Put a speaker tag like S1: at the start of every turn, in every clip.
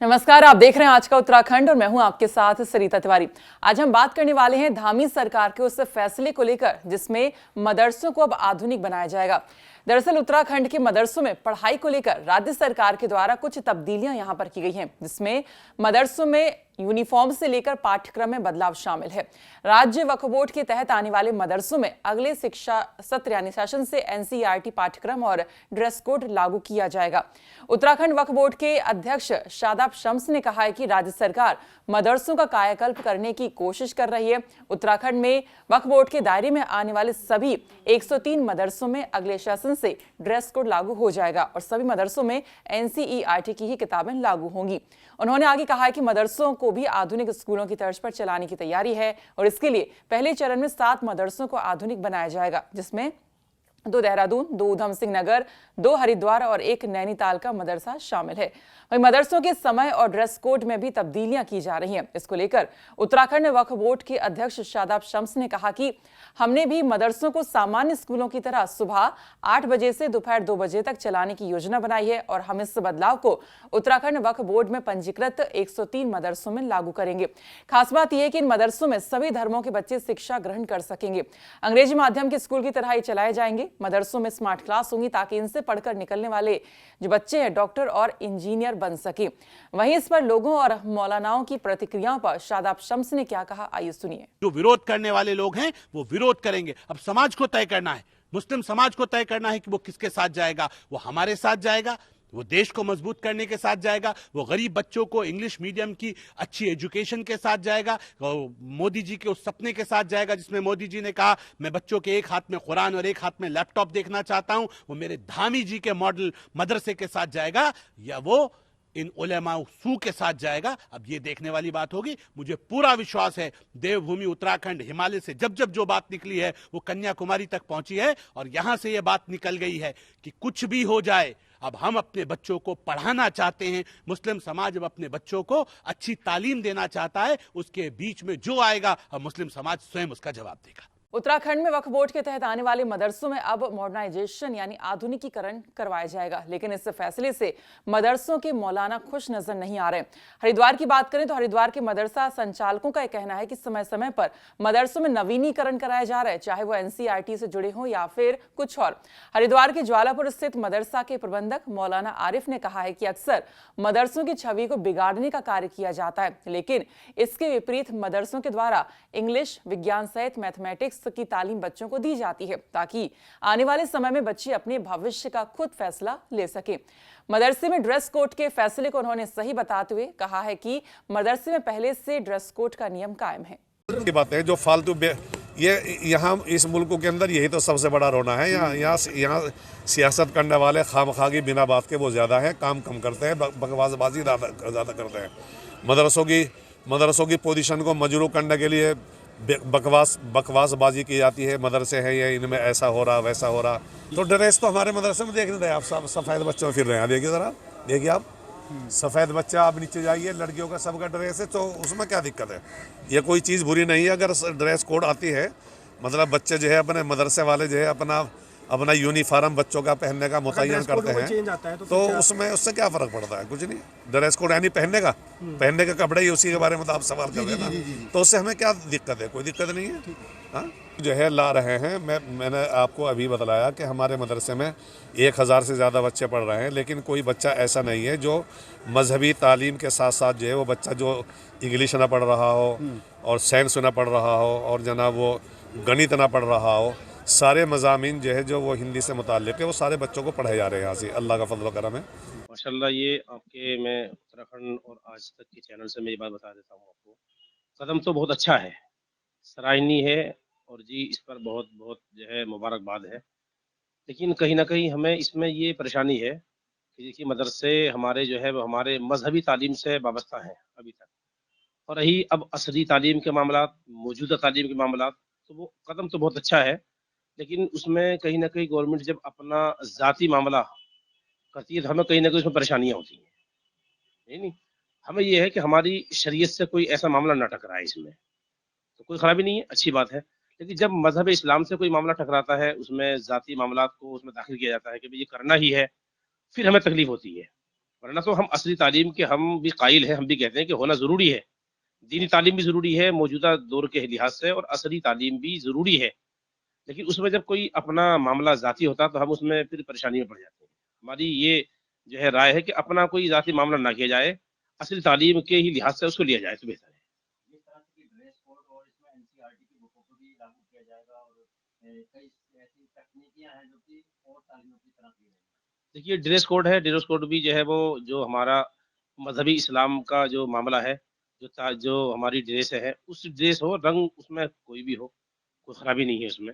S1: नमस्कार, आप देख रहे हैं आज का उत्तराखंड और मैं हूं आपके साथ सरिता तिवारी। आज हम बात करने वाले हैं धामी सरकार के उस फैसले को लेकर जिसमें मदरसों को अब आधुनिक बनाया जाएगा। दरअसल उत्तराखंड के मदरसों में पढ़ाई को लेकर राज्य सरकार के द्वारा कुछ तब्दीलियां यहां पर की गई हैं, जिसमें मदरसों में यूनिफॉर्म से लेकर पाठ्यक्रम में बदलाव शामिल है। राज्य वक्फ बोर्ड के तहत आने वाले मदरसों में अगले शिक्षा सत्र यानी सेशन से एनसीईआरटी पाठ्यक्रम और ड्रेस कोड लागू किया जाएगा। उत्तराखंड वक्फ बोर्ड के अध्यक्ष शादाब शम्स ने कहा है कि राज्य सरकार मदरसों का कायाकल्प करने की कोशिश कर रही है। उत्तराखंड में वक्फ बोर्ड के दायरे में आने वाले सभी 103 मदरसों में अगले सेशन से ड्रेस कोड लागू हो जाएगा और सभी मदरसों में एनसीईआरटी की ही किताबें लागू होंगी। उन्होंने आगे कहा है कि मदरसों को भी आधुनिक स्कूलों की तर्ज पर चलाने की तैयारी है और इसके लिए पहले चरण में 7 मदरसों को आधुनिक बनाया जाएगा, जिसमें 2 देहरादून, 2 उधम सिंह नगर, 2 हरिद्वार और 1 नैनीताल का मदरसा शामिल है। वहीं मदरसों के समय और ड्रेस कोड में भी तब्दीलियां की जा रही हैं। इसको लेकर उत्तराखंड वक्फ बोर्ड के अध्यक्ष शादाब शम्स ने कहा कि हमने भी मदरसों को सामान्य स्कूलों की तरह सुबह 8 बजे से दोपहर 2 बजे तक चलाने की योजना बनाई है और हम इस बदलाव को उत्तराखंड वक्फ बोर्ड में पंजीकृत 103 मदरसों में लागू करेंगे। खास बात यह है कि इन मदरसों में सभी धर्मों के बच्चे शिक्षा ग्रहण कर सकेंगे। अंग्रेजी माध्यम के स्कूल की तरह ही चलाए जाएंगे। मदरसों में स्मार्ट क्लास होंगी ताकि इनसे पढ़कर निकलने वाले जो बच्चे हैं डॉक्टर और इंजीनियर बन सके। वहीं इस पर लोगों और मौलानाओं की प्रतिक्रियाओं पर शादाब शम्स ने क्या कहा, आइए सुनिए।
S2: जो विरोध करने वाले लोग हैं वो विरोध करेंगे। अब समाज को तय करना है, मुस्लिम समाज को तय करना है कि वो किसके साथ जाएगा। वो हमारे साथ जाएगा, वो देश को मजबूत करने के साथ जाएगा, वो गरीब बच्चों को इंग्लिश मीडियम की अच्छी एजुकेशन के साथ जाएगा, मोदी जी के उस सपने के साथ जाएगा जिसमें मोदी जी ने कहा मैं बच्चों के एक हाथ में कुरान और एक हाथ में लैपटॉप देखना चाहता हूं। वो मेरे धामी जी के मॉडल मदरसे के साथ जाएगा या वो इन उलेमा सू के साथ जाएगा। अब ये देखने वाली बात होगी। मुझे पूरा विश्वास है देवभूमि उत्तराखंड हिमालय से जब जब जो बात निकली है वो कन्याकुमारी तक पहुंची है और यहां से ये बात निकल गई है कि कुछ भी हो जाए अब हम अपने बच्चों को पढ़ाना चाहते हैं। मुस्लिम समाज अब अपने बच्चों को अच्छी तालीम देना चाहता है। उसके बीच में जो आएगा अब मुस्लिम समाज स्वयं उसका जवाब देगा।
S1: उत्तराखंड में वक्फ बोर्ड के तहत आने वाले मदरसों में अब मॉडर्नाइजेशन यानी आधुनिकीकरण करवाया जाएगा, लेकिन इस फैसले से मदरसों के मौलाना खुश नजर नहीं आ रहे। हरिद्वार की बात करें तो हरिद्वार के मदरसा संचालकों का यह कहना है कि समय समय पर मदरसों में नवीनीकरण कराया जा रहा है, चाहे वो एनसीईआरटी से जुड़े हों या फिर कुछ और। हरिद्वार के ज्वालापुर स्थित मदरसा के प्रबंधक मौलाना आरिफ ने कहा है कि अक्सर मदरसों की छवि को बिगाड़ने का कार्य किया जाता है, लेकिन इसके विपरीत मदरसों के द्वारा इंग्लिश, विज्ञान सहित मैथमेटिक्स की तालीम बच्चों को दी जाती है ताकि आने वाले समय में बच्चे अपने भविष्य का खुद फैसला ले सके। मदरसे में ड्रेस कोड के फैसले को उन्होंने सही बताते हुए कहा है कि मदरसे में पहले से ड्रेस कोड का नियम कायम है।
S3: की बात है जो फालतू ये यहाँ इस मुल्क के अंदर यही तो सबसे बड़ा रोना है। यहाँ सियासत करने वाले खामखागी बिना बात के वो ज़्यादा है, काम कम करते हैं, बकवासबाजी ज़्यादा करते हैं। मदरसों की पोजीशन को मजरूह करने के लिए बकवासबाजी की जाती है। मदरसे हैं ये, इनमें ऐसा हो रहा वैसा हो रहा। तो ड्रेस तो हमारे मदरसे में देख रहे हैं आप, सब सफ़ेद बच्चों फिर रहे हैं। देखिए ज़रा, देखिए आप, सफ़ेद बच्चा, आप नीचे जाइए, लड़कियों का सबका ड्रेस है, तो उसमें क्या दिक्कत है। ये कोई चीज़ बुरी नहीं है अगर ड्रेस कोड आती है। मतलब बच्चे जो है अपने मदरसे वाले जो है अपना यूनिफॉर्म बच्चों का पहनने का मुतय्यन करते हैं, तो उसमें उससे क्या फ़र्क पड़ता है। कुछ नहीं, ड्रेस कोड यानी पहनने का कपड़े ही, उसी के बारे में तो आप सवाल कर रहे हैं ना, तो उससे हमें क्या दिक्कत है। कोई दिक्कत नहीं है। हाँ जो है ला रहे हैं। मैंने आपको अभी बतलाया कि हमारे मदरसे में 1000 से ज़्यादा बच्चे पढ़ रहे हैं, लेकिन कोई बच्चा ऐसा नहीं है जो मजहबी तालीम के साथ साथ जो है वो बच्चा जो इंग्लिश ना पढ़ रहा हो और साइंस ना पढ़ रहा हो और जनाब वो गणित ना पढ़ रहा हो। सारे मज़ामीन जो है जो वो हिंदी से मुताल्लिक़ है वो सारे बच्चों को पढ़ाए जा रहे हैं यहाँ से। अल्लाह का फजल करम है।
S4: माशाल्लाह, ये आपके मैं उत्तराखंड और आज तक के चैनल से मैं ये बात बता देता हूँ आपको, कदम तो बहुत अच्छा है, सराहनीय है और जी इस पर बहुत बहुत जो है मुबारकबाद है। लेकिन कहीं ना कहीं हमें इसमें ये परेशानी है कि देखिए मदरसे हमारे जो है वो हमारे मजहबी तालीम से वाबस्ता हैं अभी तक, और रही अब असली तालीम के मामला, मौजूदा तालीम के मामला, तो वो कदम तो बहुत अच्छा है, लेकिन उसमें कहीं ना कहीं गवर्नमेंट जब अपना ज़ाती मामला करती है तो हमें कहीं ना कहीं उसमें परेशानियाँ होती हैं। नहीं, हमें ये है कि हमारी शरीयत से कोई ऐसा मामला ना टकराए, इसमें तो कोई खराबी नहीं है, अच्छी बात है। लेकिन जब मजहब इस्लाम से कोई मामला टकराता है, उसमें ज़ाती मामलात को उसमें दाखिल किया जाता है कि भाई ये करना ही है, फिर हमें तकलीफ होती है। वरना तो हम असली तालीम के हम भी कायल हैं, हम भी कहते हैं कि होना ज़रूरी है। दीनी तालीम भी ज़रूरी है मौजूदा दौर के लिहाज से, और असली तालीम भी ज़रूरी है। लेकिन उसमें जब कोई अपना मामला ज़ाती होता है तो हम उसमें फिर परेशानी में पड़ जाते हैं। हमारी ये जो है राय है कि अपना कोई ज़ाती मामला ना किया जाए, असली तालीम के ही लिहाज से उसको लिया जाए तो बेहतर है।
S5: जिस तरह से कि ड्रेस कोड और इसमें एनसीईआरटी की बुकों को भी लागू किया जाएगा, और कई ऐसी तकनीकियां हैं जो कि और तालीमों की तरह दी गई हैं।
S4: देखिए ड्रेस कोड है, ड्रेस कोड भी जो है वो जो हमारा मज़हबी इस्लाम का जो मामला है, जो हमारी ड्रेस है, उस ड्रेस हो, रंग उसमें कोई भी हो, कोई खराबी नहीं है उसमें।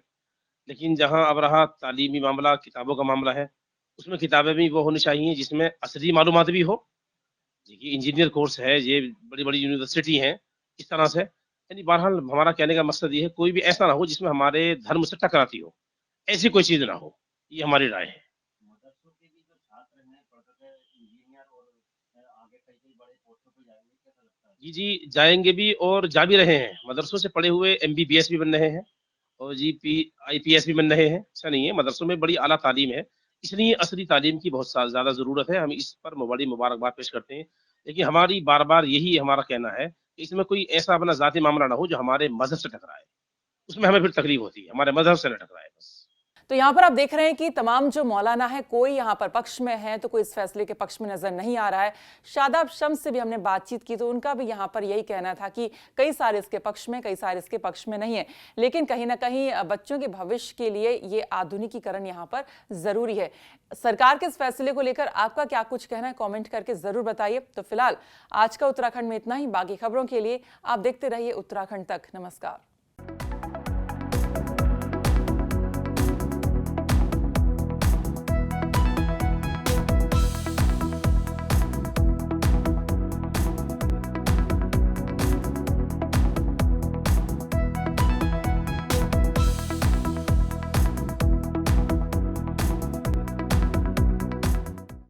S4: लेकिन जहाँ अब रहा तालीमी मामला, किताबों का मामला है, उसमें किताबें भी वो होनी चाहिए जिसमें असली मालूमात भी हो। देखिए इंजीनियर कोर्स है, ये बड़ी-बड़ी यूनिवर्सिटी हैं, इस तरह से यानी बहरहाल हमारा कहने का मकसद ये है कोई भी ऐसा ना हो जिसमें हमारे धर्म से टकराती हो, ऐसी कोई चीज़ ना हो। ये हमारी राय है।
S5: मदरसों के भी जो छात्र हैं पढ़ कर इंजीनियर और आगे कई कई बड़े पोस्टों पे जाएंगे, कैसा लगता है?
S4: जी, जी, जाएँगे भी और जा भी रहे हैं। मदरसों से पढ़े हुए एमबीबीएस भी बन रहे हैं और आईपीएस भी बन रहे हैं। ऐसा नहीं है, मदरसों में बड़ी आला तालीम है। इसलिए असली तालीम की बहुत ज़्यादा ज़रूरत है। हम इस पर बड़ी मुबारकबाद पेश करते हैं। लेकिन हमारी बार-बार यही हमारा कहना है कि इसमें कोई ऐसा अपना ज़ाती मामला ना हो जो हमारे मज़हब से टकराए। उसमें हमें फिर तकलीफ होती है, हमारे मज़हब से ना टकराए बस।
S1: तो यहाँ पर आप देख रहे हैं कि तमाम जो मौलाना है, कोई यहाँ पर पक्ष में है तो कोई इस फैसले के पक्ष में नजर नहीं आ रहा है। शादाब शम्स से भी हमने बातचीत की तो उनका भी यहाँ पर यही कहना था कि कई सारे इसके पक्ष में, कई सारे इसके पक्ष में नहीं है, लेकिन कहीं ना कहीं बच्चों के भविष्य के लिए ये आधुनिकीकरण यहाँ पर जरूरी है। सरकार के इस फैसले को लेकर आपका क्या कुछ कहना है, कॉमेंट करके जरूर बताइए। तो फिलहाल आज का उत्तराखंड में इतना ही। बाकी खबरों के लिए आप देखते रहिए उत्तराखंड तक। नमस्कार।